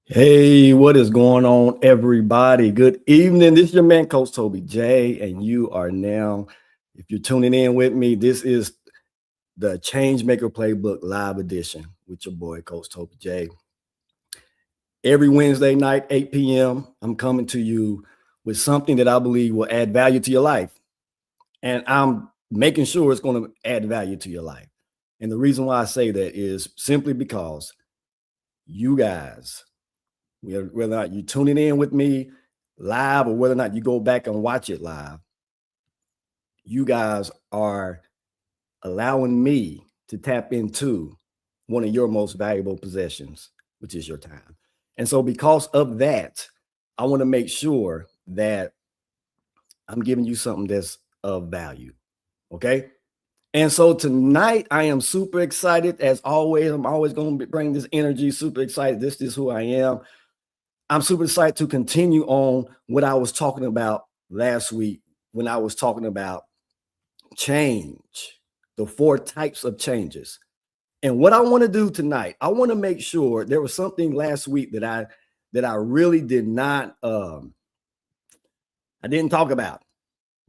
Hey, what is going on, everybody? Good evening. This is your man, Coach Toby J, and you are now, if you're tuning in with me, this is the Changemaker Playbook Live Edition with your boy, Coach Toby J. Every Wednesday night, 8 p.m., I'm coming to you with something that I believe will add value to your life. And I'm making sure it's going to add value to your life. And the reason why I say that is simply because you guys, whether or not you're tuning in with me live or whether or not you go back and watch it live, you guys are allowing me to tap into one of your most valuable possessions, which is your time. And so because of that, I want to make sure that I'm giving you something that's of value. Okay. And so tonight I am super excited. As always, I'm always going to bring this energy, super excited. This is who I am. I'm super excited to continue on what I was talking about last week when I was talking about change, the 4 types of changes. And what I want to do tonight, I want to make sure there was something last week that I really did not I didn't talk about,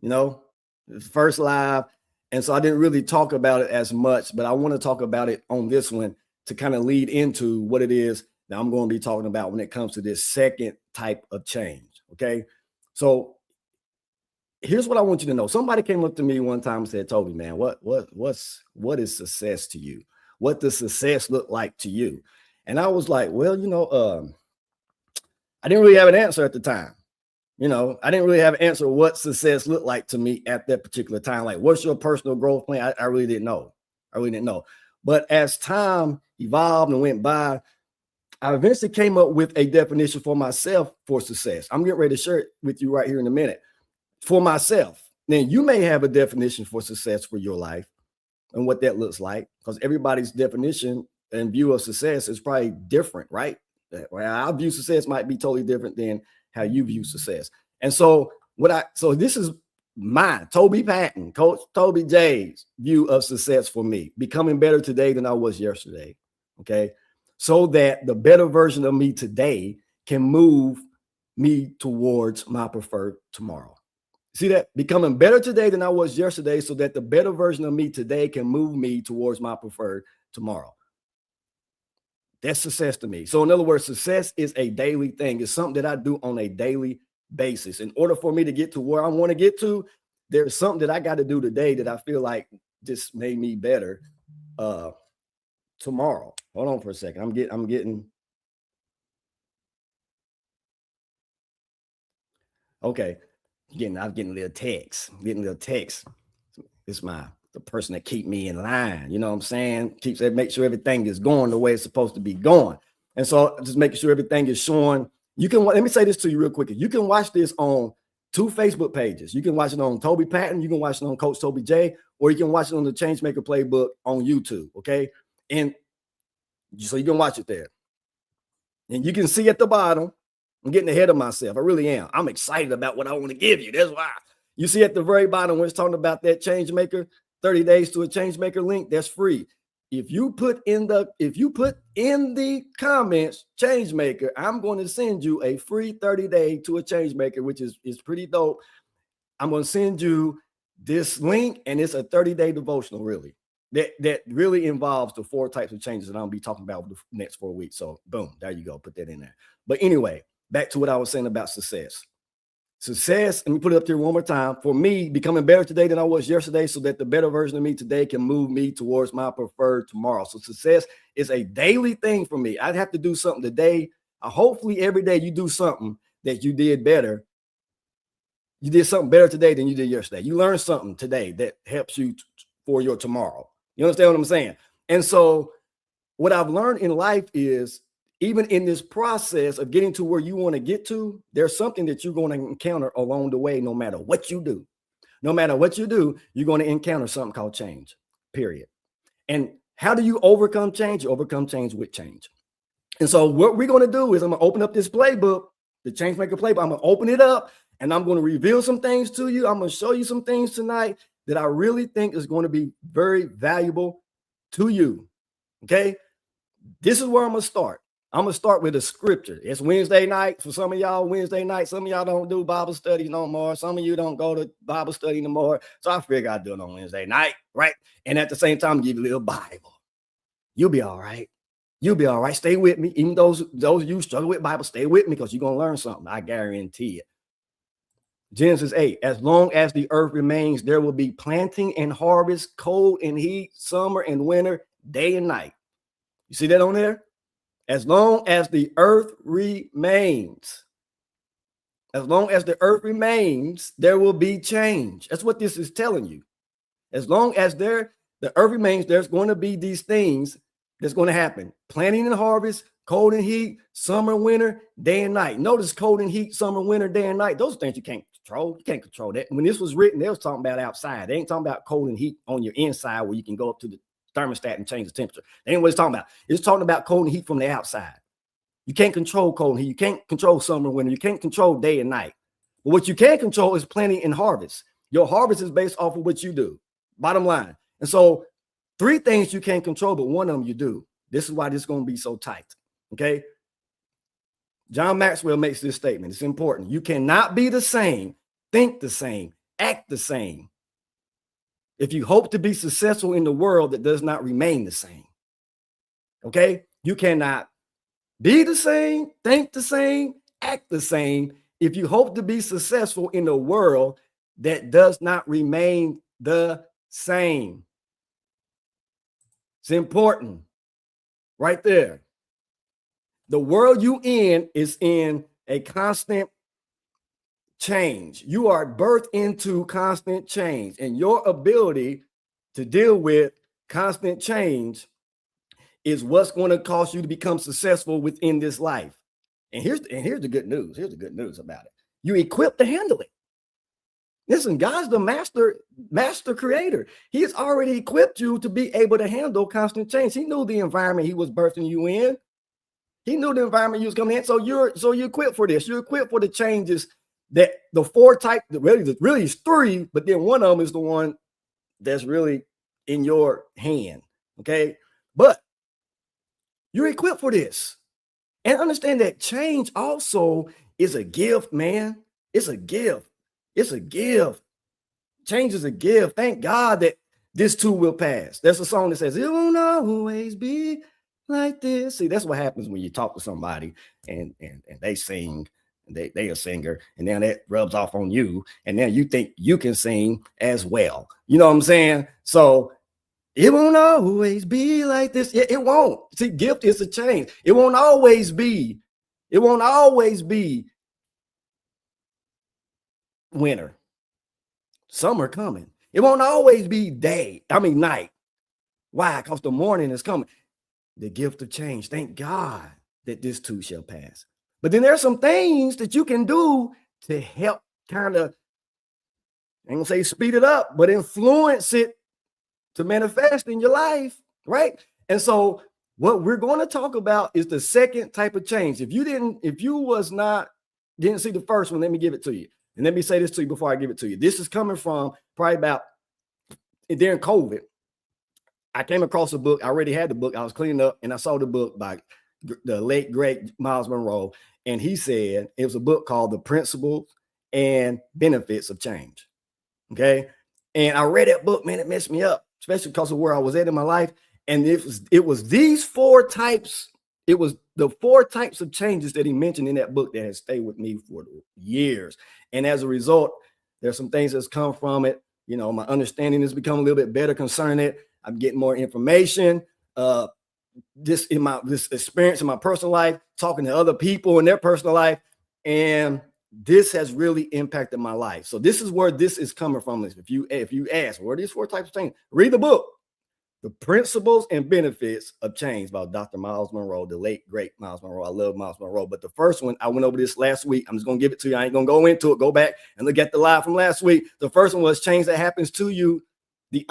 it's first live. And so I didn't really talk about it as much, but I want to talk about it on this one to kind of lead into what it is that I'm going to be talking about when it comes to this second type of change. Okay. So here's what I want you to know. Somebody came up to me one time and said, Toby, man, what is success to you? What does success look like to you? And I was like, well, I didn't really have an answer at the time. I didn't really have an answer what success looked like to me at that particular time. Like, what's your personal growth plan? I really didn't know. But as time evolved and went by, I eventually came up with a definition for myself for success. I'm getting ready to share it with you right here in a minute. For myself. Now, you may have a definition for success for your life and what that looks like, because everybody's definition and view of success is probably different, right? Well, our view of success might be totally different than how you view success. And so this is my Toby Patton, Coach Toby J's view of success for me, becoming better today than I was yesterday. Okay. So that the better version of me today can move me towards my preferred tomorrow. See that? Becoming better today than I was yesterday, so that the better version of me today can move me towards my preferred tomorrow. That's success to me. So in other words, success is a daily thing. It's something that I do on a daily basis. In order for me to get to where I want to get to, there's something that I got to do today that I feel like just made me better tomorrow. Hold on for a second. I'm getting okay. I'm getting a little text. It's the person that keep me in line. You know what I'm saying? Make sure everything is going the way it's supposed to be going. And so just making sure everything is showing. Let me say this to you real quick. You can watch this on 2 Facebook pages. You can watch it on Toby Patton. You can watch it on Coach Toby J, or you can watch it on the Changemaker Playbook on YouTube. Okay. And so you can watch it there. And you can see at the bottom, I'm getting ahead of myself. I really am. I'm excited about what I want to give you. That's why. You see at the very bottom when it's talking about that Changemaker, 30 days to a Changemaker link, that's free. If you put in the comments Changemaker, I'm going to send you a free 30-day to a Changemaker, which is pretty dope. I'm going to send you this link, and it's a 30-day devotional, really. That really involves the 4 types of changes that I'm going to be talking about for the next 4 weeks. So boom, there you go. Put that in there. But anyway, back to what I was saying about success. Success, let me put it up here one more time. For me, becoming better today than I was yesterday, so that the better version of me today can move me towards my preferred tomorrow. So success is a daily thing for me. I'd have to do something today. Hopefully every day you do something that you did better. You did something better today than you did yesterday. You learned something today that helps you for your tomorrow. You understand what I'm saying? And so what I've learned in life is, even in this process of getting to where you want to get to, there's something that you're going to encounter along the way, no matter what you do. No matter what you do, you're going to encounter something called change, period. And how do you overcome change? You overcome change with change. And so what we're going to do is I'm going to open up this playbook, the Changemaker Playbook. I'm going to open it up, and I'm going to reveal some things to you. I'm going to show you some things tonight that I really think is going to be very valuable to you. Okay? This is where I'm going to start. I'm going to start with a scripture. It's Wednesday night. For some of y'all, Wednesday night. Some of y'all don't do Bible study no more. Some of you don't go to Bible study no more. So I figure I'd do it on Wednesday night, right? And at the same time, give you a little Bible. You'll be all right. You'll be all right. Stay with me. Even those of you struggle with Bible, stay with me because you're going to learn something. I guarantee it. Genesis 8, as long as the earth remains, there will be planting and harvest, cold and heat, summer and winter, day and night. You see that on there? As long as the earth remains, there will be change. That's what this is telling you. As long as the earth remains, there's going to be these things that's going to happen. Planting and harvest, cold and heat, summer, winter, day and night. Notice cold and heat, summer, winter, day and night. Those are things you can't control. You can't control that. When this was written, they was talking about outside. They ain't talking about cold and heat on your inside where you can go up to the thermostat and change the temperature. That ain't what it's talking about. It's talking about cold and heat from the outside. You can't control cold and heat. You can't control summer, winter. You can't control day and night. But what you can control is planting and harvest. Your harvest is based off of what you do. Bottom line. And so 3 things you can't control, but one of them you do. This is why this is going to be so tight. Okay. John Maxwell makes this statement. It's important. You cannot be the same, think the same, act the same if you hope to be successful in the world that does not remain the same. Okay. You cannot be the same, think the same, act the same if you hope to be successful in a world that does not remain the same. It's important right there. The world you in is in a constant change. You are birthed into constant change, and your ability to deal with constant change is what's going to cause you to become successful within this life. And here's the good news. Here's the good news about it. You're equipped to handle it. Listen, God's the master creator. He has already equipped you to be able to handle constant change. He knew the environment he was birthing you in. He knew the environment you was coming in. So you're equipped for this. You're equipped for the changes that the 4 types, really is 3, but then one of them is the one that's really in your hand. Okay. But you're equipped for this. And understand that change also is a gift, man. It's a gift. It's a gift. Change is a gift. Thank God that this too will pass. There's a song that says, it won't always be like this. See, that's what happens when you talk to somebody and they sing, they a singer, and then that rubs off on you, and then you think you can sing as well. You know what I'm saying? So it won't always be like this. It won't. See, gift is a change. It won't always be. It won't always be winter. Summer coming. It won't always be night. Why? Because the morning is coming. The gift of change. Thank God that this too shall pass. But then there's some things that you can do to help kind of, I ain't gonna say speed it up, but influence it to manifest in your life, right? And so what we're going to talk about is the second type of change. If you didn't see the first one, let me give it to you. And let me say this to you before I give it to you. This is coming from probably about during COVID. I came across a book. I already had the book. I was cleaning up and I saw the book by the late, great Miles Monroe. And he said it was a book called The Principles and Benefits of Change. Okay. And I read that book, man, it messed me up, especially because of where I was at in my life. And it was these 4 types. It was the 4 types of changes that he mentioned in that book that has stayed with me for years. And as a result, there's some things that's come from it. You know, my understanding has become a little bit better concerning it. I'm getting more information. This experience in my personal life, talking to other people in their personal life, and this has really impacted my life. So this is where this is coming from. If you ask, what are these 4 types of change? Read the book, The Principles and Benefits of Change by Dr. Miles Monroe, the late, great Miles Monroe. I love Miles Monroe. But the first one, I went over this last week. I'm just going to give it to you. I ain't going to go into it. Go back and look at the live from last week. The first one was change that happens to you, the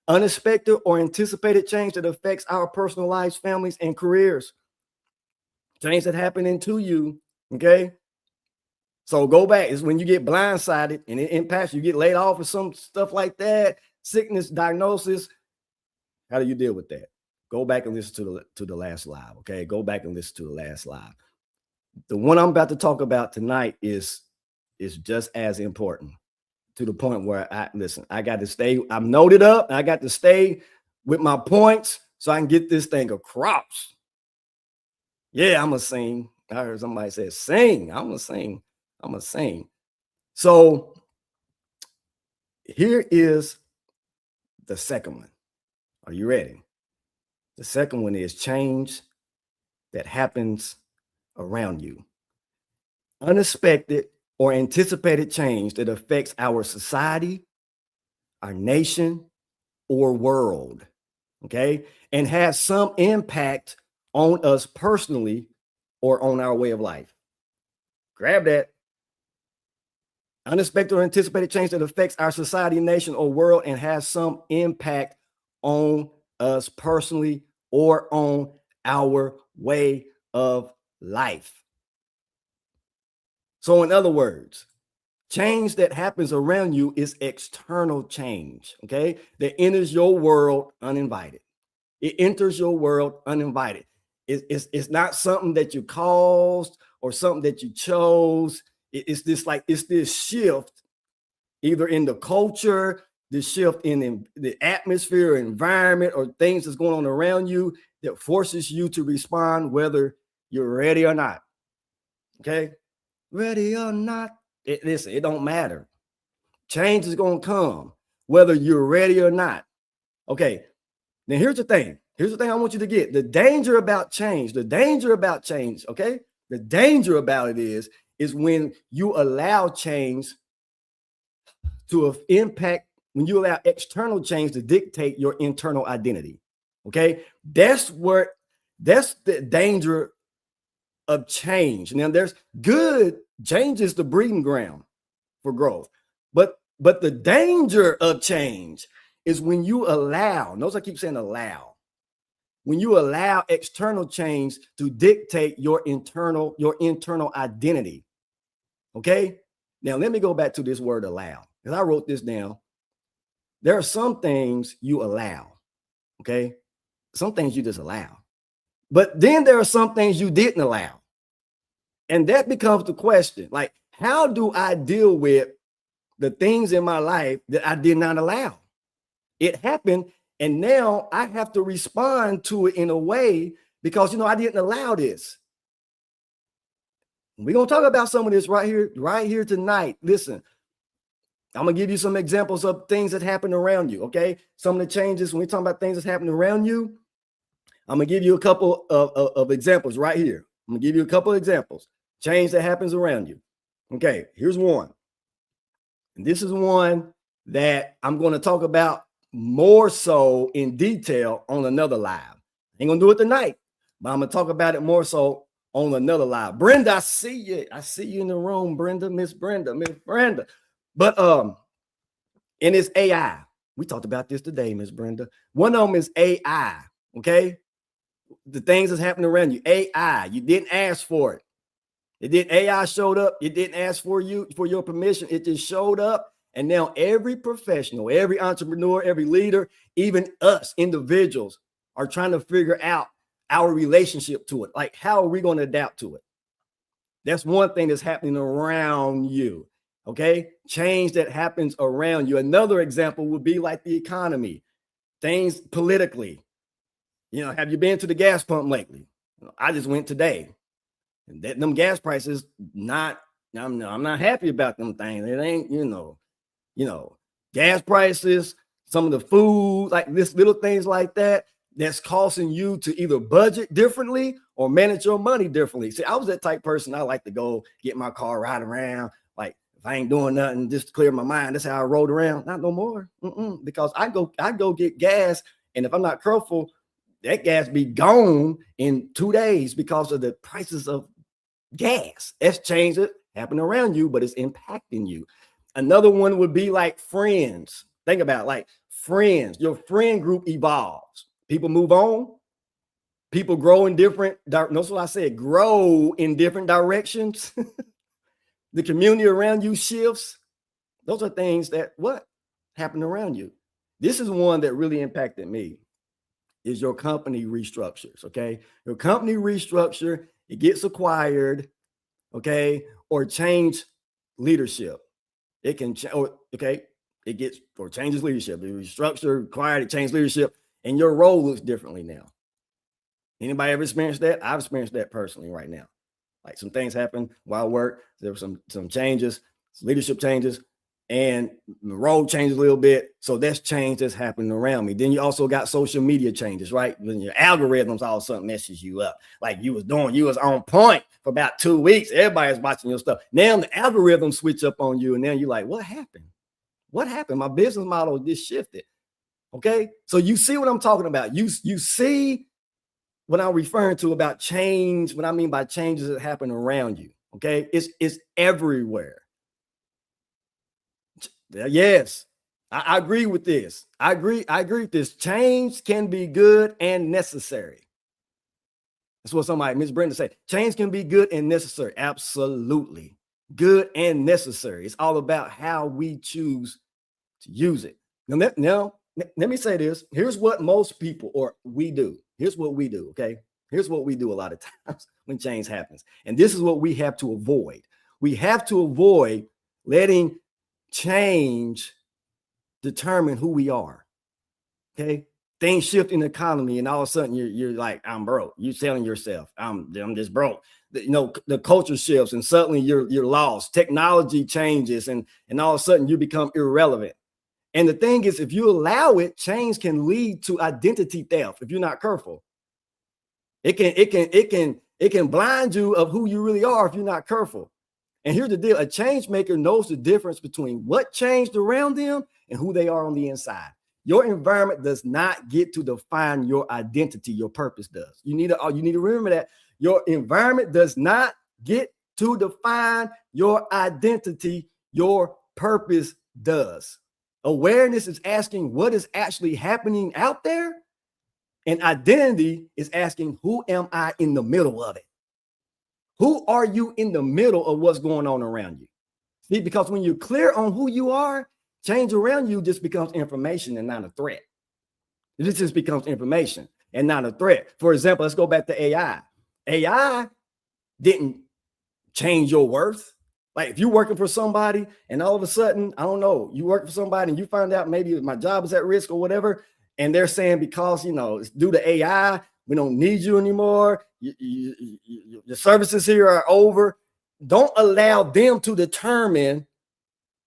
unexpected or anticipated change that affects our personal lives, families, and careers. Change that happening to you, okay? So go back. It's when you get blindsided and it impacts you, get laid off or some stuff like that, sickness, diagnosis. How do you deal with that? Go back and listen to the last live. Okay, go back and listen to the last live. The one I'm about to talk about tonight is just as important, to the point where I got to stay. I'm noted up. I got to stay with my points so I can get this thing across. Yeah, I'm gonna sing. I heard somebody say sing. I'm gonna sing. I'm gonna sing. So here is the second one. Are you ready? The second one is change that happens around you. Unexpected or anticipated change that affects our society, our nation, or world. Okay. And has some impact on us personally or on our way of life. Grab that. Unexpected or anticipated change that affects our society, nation, or world and has some impact on us personally or on our way of life. So, in other words, change that happens around you is external change, okay? That enters your world uninvited. It enters your world uninvited. It's not something that you caused or something that you chose. It's this shift, either in the culture, the shift in the atmosphere, environment, or things that's going on around you that forces you to respond whether you're ready or not. Okay? Ready or not, listen, it don't matter. Change is going to come whether you're ready or not. Okay, now here's the thing. Here's the thing I want you to get. The danger about change, okay? The danger about it is when you allow change to impact, when you allow external change to dictate your internal identity. Okay, that's the danger of change. Now, there's good change is the breeding ground for growth, but the danger of change is when you allow. Notice I keep saying allow. When you allow external change to dictate your internal identity. Okay. Now let me go back to this word allow, because I wrote this down. There are some things you allow. Okay. Some things you just allow. But then there are some things you didn't allow. And that becomes the question. Like, how do I deal with the things in my life that I did not allow? It happened, and now I have to respond to it in a way because, I didn't allow this. We're going to talk about some of this right here tonight. Listen, I'm going to give you some examples of things that happen around you, okay? Some of the changes, when we talk about things that's happening around you, I'm going to give you a couple of examples right here. I'm going to give you a couple of examples. Change that happens around you. Okay, here's one. And this is one that I'm going to talk about more so in detail on another live. I ain't going to do it tonight, but I'm going to talk about it more so on another live. Brenda, I see you. I see you in the room, Brenda, Miss Brenda. But and it's AI. We talked about this today, Miss Brenda. One of them is AI, okay? The things that's happening around you. AI, you didn't ask for it. AI showed up. It didn't ask for your permission. It just showed up. And now every professional, every entrepreneur, every leader, even us individuals are trying to figure out our relationship to it. Like, how are we going to adapt to it? That's one thing that's happening around you. Okay. Change that happens around you. Another example would be like the economy, things politically. Have you been to the gas pump lately? I just went today. And them gas prices, I'm not happy about them things. It ain't, gas prices, some of the food, like this little things like that, that's causing you to either budget differently or manage your money differently. See, I was that type of person. I like to go get my car, ride around. Like, if I ain't doing nothing, just to clear my mind. That's how I rode around. Not no more. Because I go get gas. And if I'm not careful, that gas be gone in 2 days because of the prices of gas. That's changed it, happened around you, but it's impacting you. Another one would be like friends. Think about it, like friends. Your friend group evolves. People move on. People grow in different. Notice what I said, grow in different directions. The community around you shifts. Those are things that happen around you. This is one that really impacted me. is your company restructures, okay? Your company restructure, it gets acquired, okay, or change leadership. It can, okay, it gets, or changes leadership. The restructure, acquired, it changes leadership, and your role looks differently now. Anybody ever experienced that? I've experienced that personally right now. Like some things happen while I work. There were some changes, some leadership changes, and the role changes a little bit. So that's change that's happening around me. Then you also got social media changes, right? When your algorithms all of a sudden messes you up. Like you was on point for about 2 weeks. Everybody's watching your stuff. Now the algorithms switch up on you, and then you're like, what happened? What happened? My business model just shifted. Okay. So you see what I'm talking about. You see what I'm referring to about change, what I mean by changes that happen around you. Okay, it's everywhere. Yes, I agree with this. I agree with this. Change can be good and necessary. That's what somebody, Miss Brenda, said. Change can be good and necessary. Absolutely. Good and necessary. It's all about how we choose to use it. Now, let me say this. Here's what most people, or we do. Here's what we do, okay? Here's what we do a lot of times when change happens. And this is what we have to avoid. We have to avoid letting change determine who we are, okay? Things shift in the economy, and all of a sudden you're like, I'm broke. You're telling yourself, I'm just broke. You know, the culture shifts, and suddenly you're lost. Technology changes, and all of a sudden you become irrelevant. And the thing is, if you allow it, change can lead to identity theft if you're not careful. It can blind you of who you really are if you're not careful. And here's the deal: a change maker knows the difference between what changed around them and who they are on the inside. Your environment does not get to define your identity. Your purpose does. You need to remember that your environment does not get to define your identity. Your purpose does. Awareness is asking what is actually happening out there, and identity is asking who am I in the middle of it? Who are you in the middle of what's going on around you? See, because when you're clear on who you are, change around you just becomes information and not a threat. It just becomes information and not a threat. For example, let's go back to AI. AI didn't change your worth. Like if you're working for somebody and all of a sudden, I don't know, you work for somebody and you find out maybe my job is at risk or whatever, and they're saying because, you know, it's due to AI, we don't need you anymore. The services here are over. Don't allow them to determine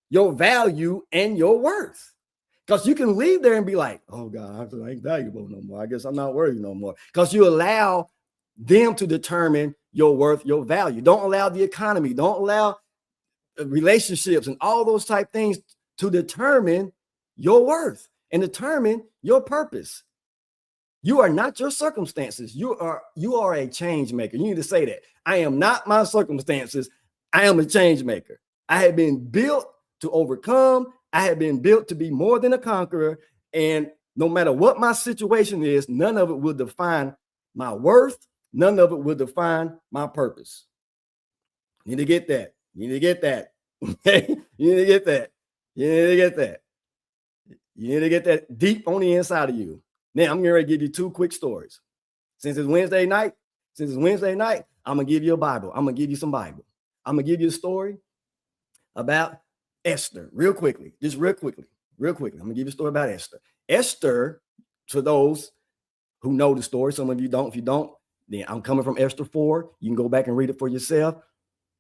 your value and your worth. Because you can leave there and be like, oh God, I ain't valuable no more. I guess I'm not worthy no more. Because you allow them to determine your worth, your value. Don't allow the economy, don't allow relationships and all those type things to determine your worth and determine your purpose. You are not your circumstances. You are a change maker. You need to say that. I am not my circumstances. I am a change maker. I have been built to overcome. I have been built to be more than a conqueror. And no matter what my situation is, none of it will define my worth. None of it will define my purpose. You need to get that. You need to get that. You need to get that. You need to get that. You need to get that deep on the inside of you. Now, I'm going to give you 2 quick stories. Since it's Wednesday night, I'm going to give you a Bible. I'm going to give you some Bible. I'm going to give you a story about Esther real quickly. I'm going to give you a story about Esther. Esther, to those who know the story, some of you don't. If you don't, then I'm coming from Esther 4. You can go back and read it for yourself.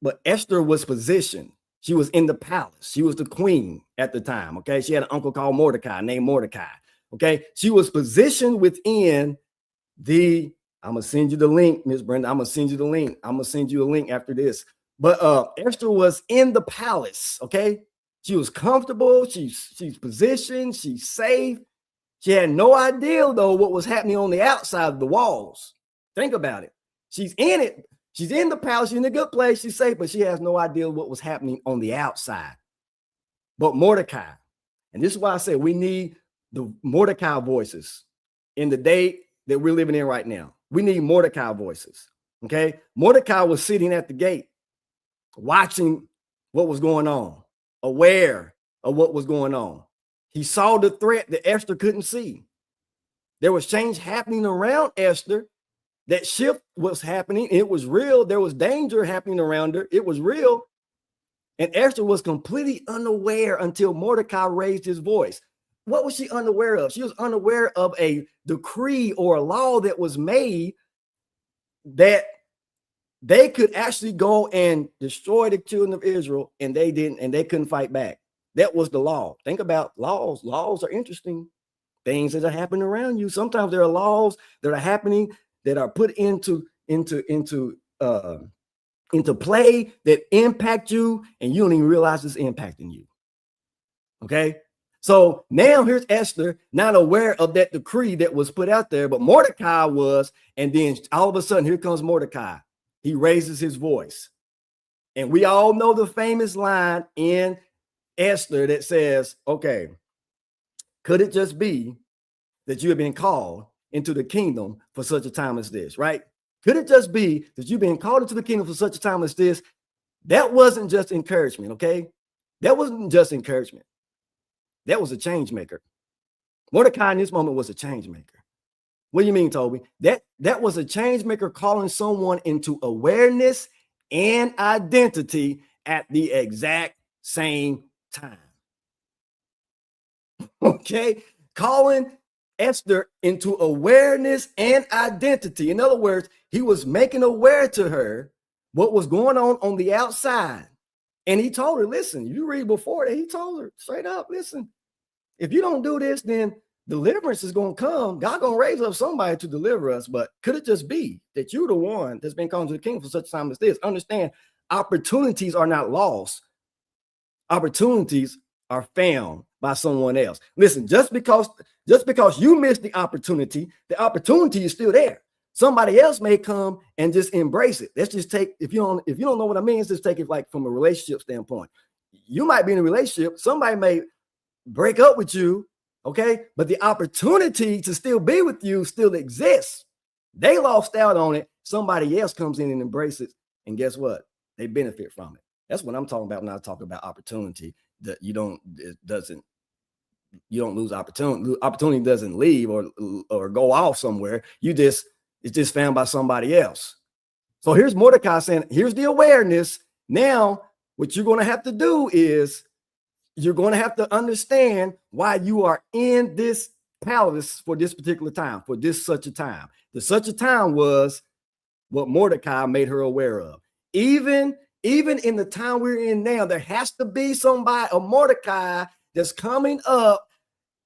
But Esther was positioned. She was in the palace. She was the queen at the time, okay? She had an uncle called Mordecai, named Mordecai, okay? She was positioned within I'm going to send you the link, Miss Brenda. I'm going to send you the link. I'm going to send you a link after this. But Esther was in the palace, okay? She was comfortable. She's positioned. She's safe. She had no idea, though, what was happening on the outside of the walls. Think about it. She's in it. She's in the palace. She's in a good place. She's safe, but she has no idea what was happening on the outside. But Mordecai, and this is why I say we need the Mordecai voices in the day that we're living in right now. We need Mordecai voices, okay? Mordecai was sitting at the gate, watching what was going on, aware of what was going on. He saw the threat that Esther couldn't see. There was change happening around Esther. That shift was happening. It was real. There was danger happening around her. It was real. And Esther was completely unaware until Mordecai raised his voice. What was she unaware of? She was unaware of a decree or a law that was made that they could actually go and destroy the children of Israel, and they didn't, and they couldn't fight back. That was the law. Think about laws. Laws are interesting things that are happening around you. Sometimes there are laws that are happening that are put into play that impact you, and you don't even realize it's impacting you. Okay. So now here's Esther, not aware of that decree that was put out there, but Mordecai was. And then all of a sudden, here comes Mordecai. He raises his voice. And we all know the famous line in Esther that says, okay, could it just be that you have been called into the kingdom for such a time as this, right? Could it just be that you've been called into the kingdom for such a time as this? That wasn't just encouragement, okay? That wasn't just encouragement. That was a change maker. Mordecai in this moment was a change maker. What do you mean, Toby? That was a change maker calling someone into awareness and identity at the exact same time. Okay? Calling Esther into awareness and identity. In other words, he was making aware to her what was going on the outside. And he told her, listen, you read before that, he told her straight up, listen, if you don't do this, then deliverance is going to come. God going to raise up somebody to deliver us. But could it just be that you're the one that's been called to the kingdom for such a time as this? Understand, opportunities are not lost. Opportunities are found by someone else. Listen, just because you missed the opportunity is still there. Somebody else may come and just embrace it. Let's just take, if you don't know what I mean, let's just take it like from a relationship standpoint. You might be in a relationship, somebody may break up with you, okay? But the opportunity to still be with you still exists. They lost out on it. Somebody else comes in and embraces it. And guess what? They benefit from it. That's what I'm talking about when I talk about opportunity, that you don't lose opportunity. Opportunity doesn't leave or go off somewhere. It's just found by somebody else. So here's Mordecai saying, here's the awareness. Now, what you're going to have to do is you're going to have to understand why you are in this palace for this particular time, for this such a time. The such a time was what Mordecai made her aware of. Even in the time we're in now, there has to be somebody, a Mordecai, that's coming up,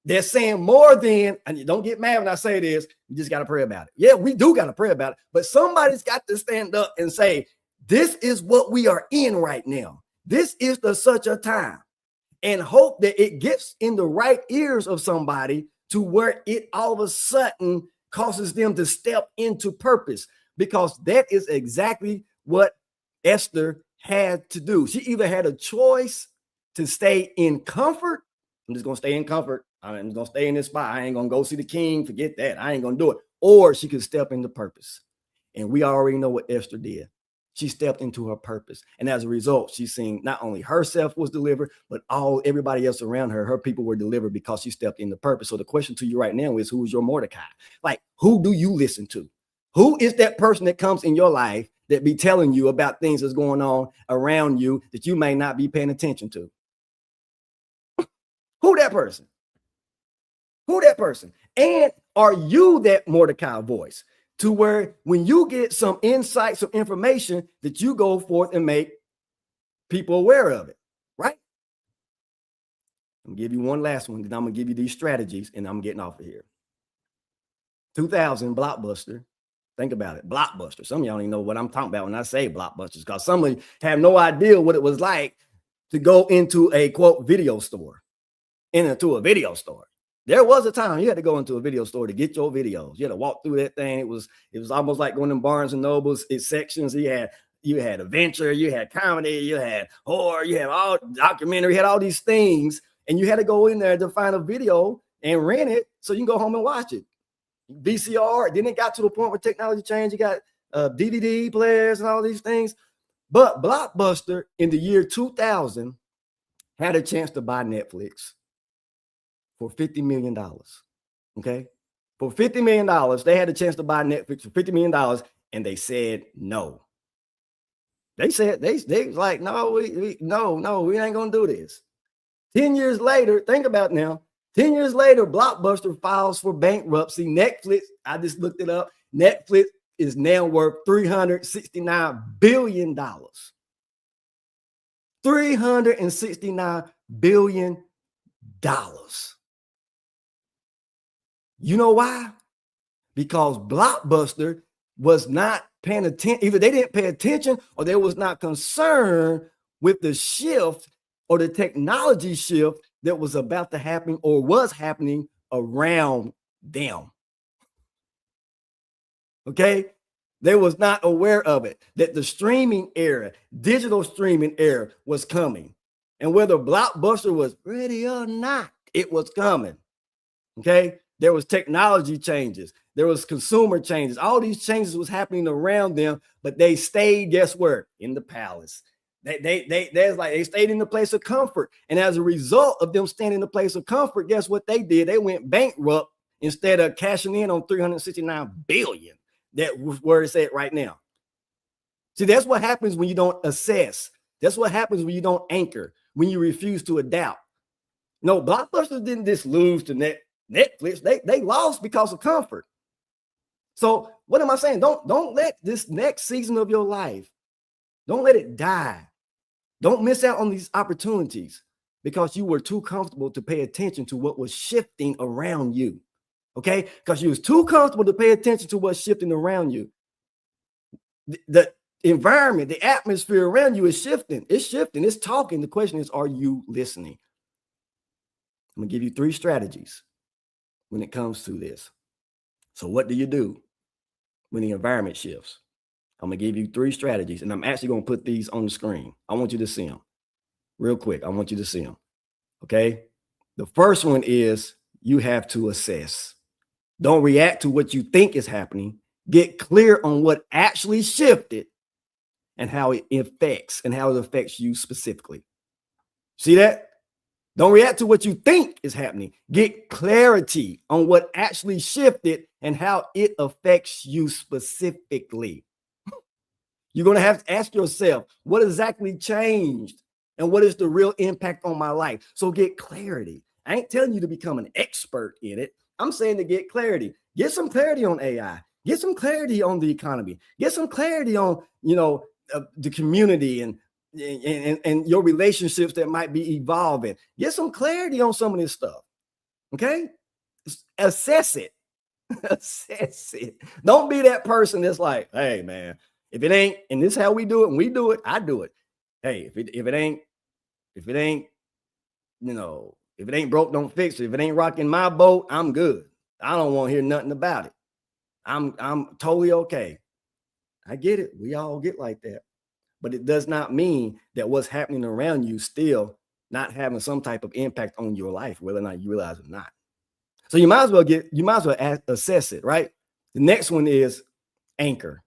that's saying more than, and don't get mad when I say this, you just got to pray about it. Yeah, we do got to pray about it, but somebody's got to stand up and say, this is what we are in right now. This is the such a time, and hope that it gets in the right ears of somebody to where it all of a sudden causes them to step into purpose, because that is exactly what Esther had to do. She either had a choice to stay in comfort. I'm just going to stay in comfort. I'm going to stay in this spot. I ain't going to go see the king. Forget that. I ain't going to do it. Or she could step into purpose. And we already know what Esther did. She stepped into her purpose. And as a result, she's seen not only herself was delivered, but everybody else around her, her people were delivered because she stepped into purpose. So the question to you right now is, who is your Mordecai? Like, who do you listen to? Who is that person that comes in your life that be telling you about things that's going on around you that you may not be paying attention to? Who that person? Who that person? And are you that Mordecai voice to where when you get some insight, some information, that you go forth and make people aware of it, right? I'm gonna give you one last one, then I'm gonna give you these strategies and I'm getting off of here. 2000 Blockbuster. Think about it, Blockbuster. Some of y'all don't even know what I'm talking about when I say Blockbusters, because some of you have no idea what it was like to go into a quote video store, into a video store. There was a time you had to go into a video store to get your videos. You had to walk through that thing. It was almost like going to Barnes and Nobles. It's sections. You had adventure, you had comedy, you had horror, you had all documentary, you had all these things, and you had to go in there to find a video and rent it so you can go home and watch it. VCR. Then it got to the point where technology changed. You got DVD players and all these things. But Blockbuster in the year 2000 had a chance to buy Netflix for $50 million. Okay, for $50 million. They had a chance to buy Netflix for $50 million, and they said no. They said they was like, no, we ain't gonna do this. 10 years later, think about now. 10 years later, Blockbuster files for bankruptcy. Netflix, I just looked it up. Netflix is now worth $369 billion. $369 billion. You know why? Because Blockbuster was not paying attention. Either they didn't pay attention or they was not concerned with the shift or the technology shift that was about to happen or was happening around them. Okay? They was not aware of it, that the streaming era, digital streaming era was coming. And whether Blockbuster was ready or not, it was coming. Okay? There was technology changes. There was consumer changes. All these changes was happening around them, but they stayed, guess where? In the palace. They stayed in the place of comfort. And as a result of them staying in the place of comfort, guess what they did? They went bankrupt instead of cashing in on $369 billion. That was where it's at right now. See, that's what happens when you don't assess. That's what happens when you don't anchor, when you refuse to adapt. No, Blockbuster didn't just lose to Netflix. They lost because of comfort. So what am I saying? Don't let this next season of your life, don't let it die. Don't miss out on these opportunities because you were too comfortable to pay attention to what was shifting around you. Okay? Because you was too comfortable to pay attention to what's shifting around you. The environment, the atmosphere around you is shifting. It's shifting. It's talking. The question is, are you listening? I'm going to give you 3 strategies when it comes to this. So what do you do when the environment shifts? I'm going to give you 3 strategies, and I'm actually going to put these on the screen. I want you to see them real quick. I want you to see them. Okay? The first one is you have to assess. Don't react to what you think is happening. Get clear on what actually shifted and how it affects you specifically. See that? Don't react to what you think is happening. Get clarity on what actually shifted and how it affects you specifically. You're going to have to ask yourself, what exactly changed and what is the real impact on my life? So get clarity. I ain't telling you to become an expert in it. I'm saying to get clarity. Get some clarity on AI. Get some clarity on the economy. Get some clarity on, the community and your relationships that might be evolving. Get some clarity on some of this stuff. Okay? Assess it. Assess it. Don't be that person that's like, hey, man, if it ain't, and this is how we do it, and we do it, I do it. Hey, if it ain't broke, don't fix it. If it ain't rocking my boat, I'm good. I don't want to hear nothing about it. I'm totally okay. I get it. We all get like that. But it does not mean that what's happening around you still not having some type of impact on your life, whether or not you realize it or not. So you might as well assess it, right? The next one is anchor.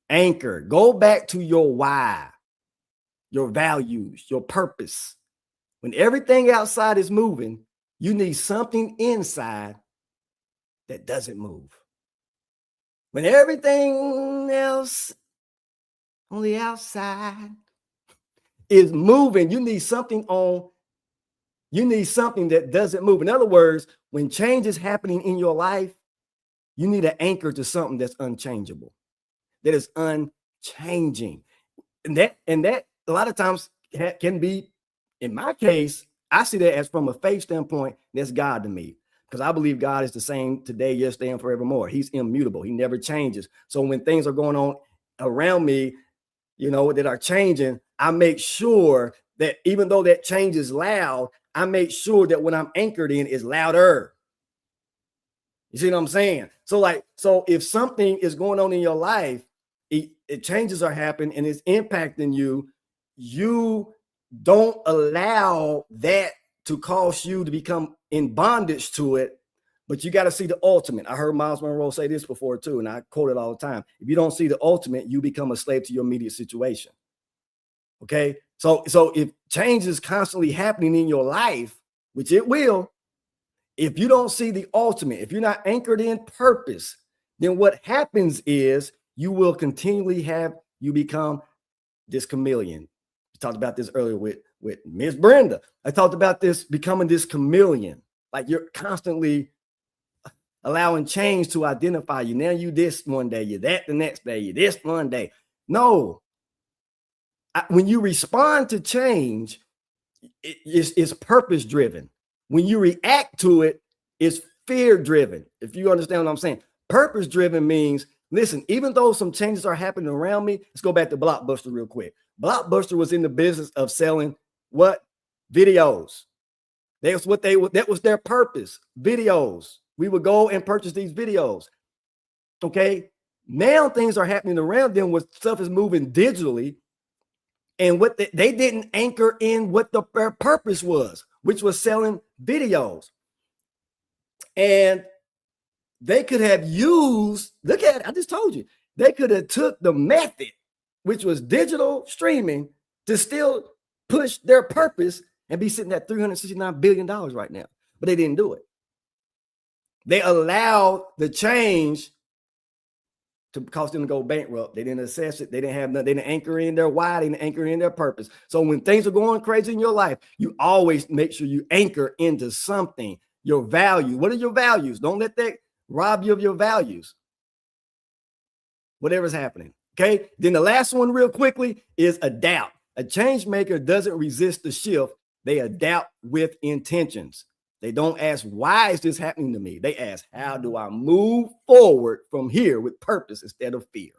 Anchor. Go back to your why, your values, your purpose. When everything outside is moving, you need something inside that doesn't move. When everything else on the outside is moving, you need something that doesn't move. In other words, when change is happening in your life, you need an anchor to something that's unchangeable, that is unchanging. And that a lot of times can be, in my case, I see that as from a faith standpoint, that's God to me. Because I believe God is the same today, yesterday, and forevermore. He's immutable. He never changes. So when things are going on around me, that are changing, I make sure that even though that change is loud, I make sure that what I'm anchored in is louder. You see what I'm saying? So if something is going on in your life, it changes are happening and it's impacting you, you don't allow that to cause you to become in bondage to it, but you got to see the ultimate. I heard Miles Monroe say this before too, and I quote it all the time. If you don't see the ultimate, you become a slave to your immediate situation. Okay. So if change is constantly happening in your life, which it will, If you don't see the ultimate, if you're not anchored in purpose, then what happens is you will continually you become this chameleon. We talked about this earlier with Miss Brenda. I talked about this becoming this chameleon. Like you're constantly allowing change to identify you. Now you this one day, you that the next day, you this one day. No. When you respond to change, it's purpose driven. When you react to it, it's fear driven. If you understand what I'm saying, purpose driven means, listen, even though some changes are happening around me, let's go back to Blockbuster real quick. Blockbuster was in the business of selling what? Videos. That was their purpose. Videos. We would go and purchase these videos. Okay. Now things are happening around them where stuff is moving digitally. And what they didn't anchor in what their purpose was, which was selling videos. And they could have used, look at it, I just told you, they could have took the method, which was digital streaming, to still push their purpose and be sitting at $369 billion right now. But they didn't do it. They allowed the change to cause them to go bankrupt. They didn't assess it. They didn't have nothing. They didn't anchor in their why. They didn't anchor in their purpose. So when things are going crazy in your life, you always make sure you anchor into something. Your value. What are your values? Don't let that rob you of your values. Whatever's happening. Okay. Then the last one real quickly is adapt. A change maker doesn't resist the shift. They adapt with intentions. They don't ask, why is this happening to me? They ask, how do I move forward from here with purpose instead of fear?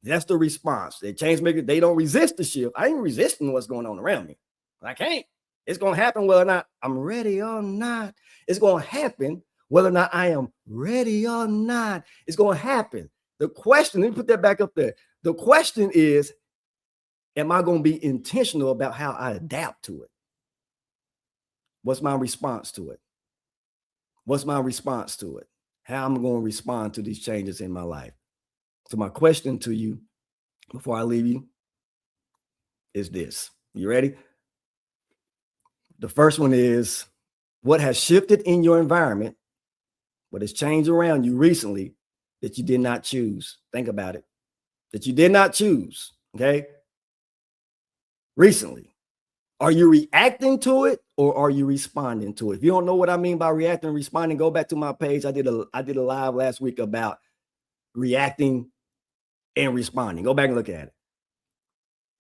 That's the response. The change maker, they don't resist the shift. I ain't resisting what's going on around me. I can't. It's going to happen whether or not I'm ready or not. It's going to happen whether or not I am ready or not. It's going to happen. The question, let me put that back up there. The question is, am I going to be intentional about how I adapt to it? What's my response to it? What's my response to it? How am I going to respond to these changes in my life? So my question to you before I leave you is this. You ready? The first one is, what has shifted in your environment? What has changed around you recently that you did not choose? Think about it. That you did not choose, okay? Recently. Are you reacting to it or are you responding to it? If you don't know what I mean by reacting and responding, go back to my page. I did a live last week about reacting and responding. Go back and look at it.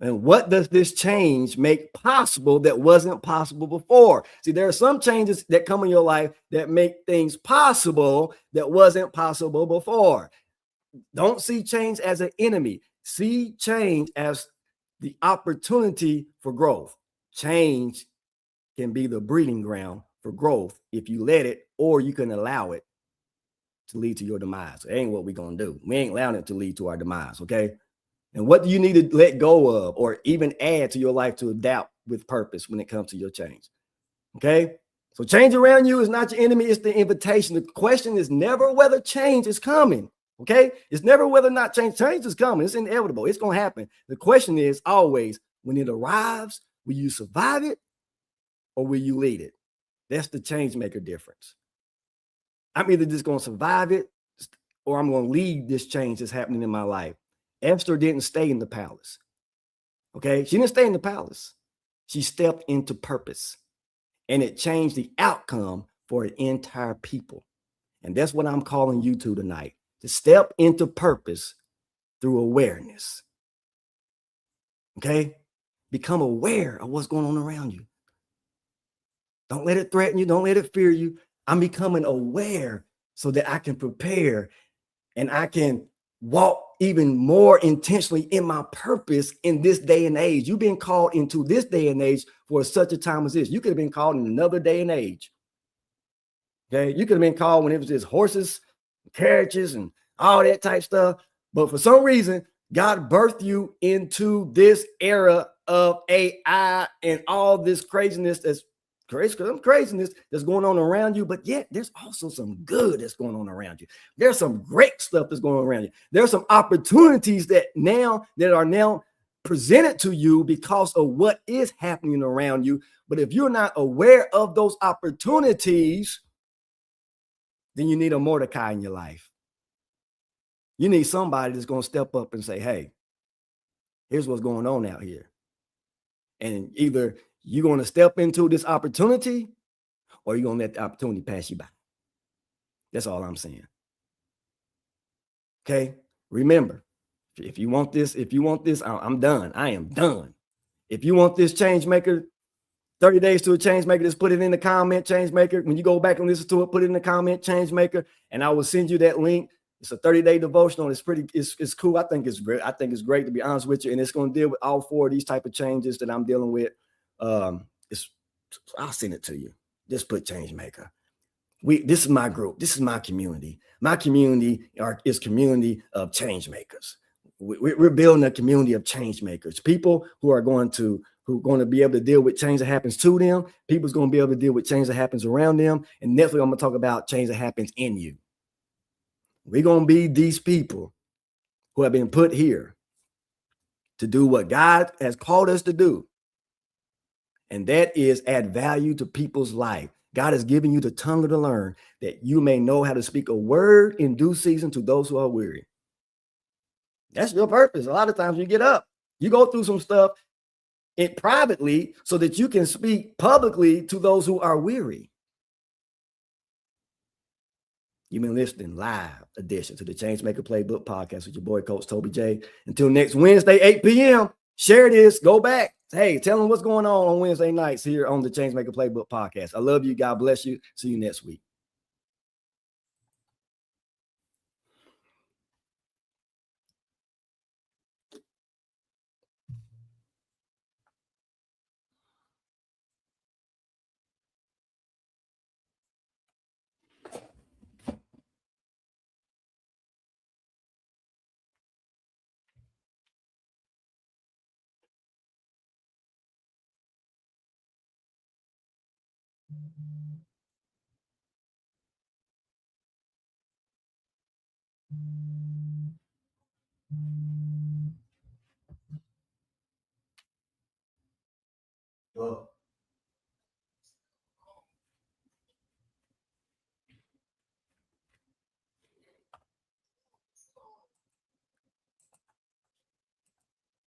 And what does this change make possible that wasn't possible before? See, there are some changes that come in your life that make things possible that wasn't possible before. Don't see change as an enemy. See change as the opportunity for growth. Change can be the breeding ground for growth if you let it, or you can allow it to lead to your demise. It ain't what we're going to do. We ain't allowing it to lead to our demise, okay? And what do you need to let go of or even add to your life to adapt with purpose when it comes to your change, okay? So change around you is not your enemy. It's the invitation. The question is never whether change is coming, okay? It's never whether or not change is coming. It's inevitable. It's going to happen. The question is always, when it arrives, will you survive it or will you lead it? That's the change maker difference. I'm either just going to survive it or I'm going to lead this change that's happening in my life. Esther didn't stay in the palace. Okay. She didn't stay in the palace. She stepped into purpose and it changed the outcome for an entire people. And that's what I'm calling you to tonight, to step into purpose through awareness. Okay. Become aware of what's going on around you. Don't let it threaten you. Don't let it fear you. I'm becoming aware so that I can prepare and I can walk even more intentionally in my purpose in this day and age. You've been called into this day and age for such a time as this. You could have been called in another day and age. Okay. You could have been called when it was just horses, carriages, and all that type stuff. But for some reason, God birthed you into this era of AI and all this craziness that's craziness that's going on around you, but yet there's also some good that's going on around you. There's some great stuff that's going on around you. There's some opportunities that are now presented to you because of what is happening around you. But if you're not aware of those opportunities, then you need a Mordecai in your life. You need somebody that's going to step up and say, hey, here's what's going on out here. And either you're going to step into this opportunity or you're going to let the opportunity pass you by. That's all I'm saying. Okay. Remember, if you want this, I'm done. I am done. If you want this change maker, 30 days to a change maker, just put it in the comment, change maker. When you go back and listen to it, put it in the comment, change maker, and I will send you that link. It's a 30-day devotional. It's cool. I think it's great. I think it's great, to be honest with you. And it's going to deal with all four of these type of changes that I'm dealing with. I'll send it to you. Just put change maker. This is my group. This is my community. My community is community of change makers. We're building a community of change makers. People who are going to be able to deal with change that happens to them. People's going to be able to deal with change that happens around them. And next week, I'm going to talk about change that happens in you. We're going to be these people who have been put here to do what God has called us to do. And that is add value to people's life. God has given you the tongue to learn, that you may know how to speak a word in due season to those who are weary. That's your purpose. A lot of times you get up, you go through some stuff privately so that you can speak publicly to those who are weary. You've been listening live edition to the Changemaker Playbook podcast with your boy, Coach Toby J. Until next Wednesday, 8 p.m., share this, go back. Hey, tell them what's going on Wednesday nights here on the Changemaker Playbook podcast. I love you. God bless you. See you next week.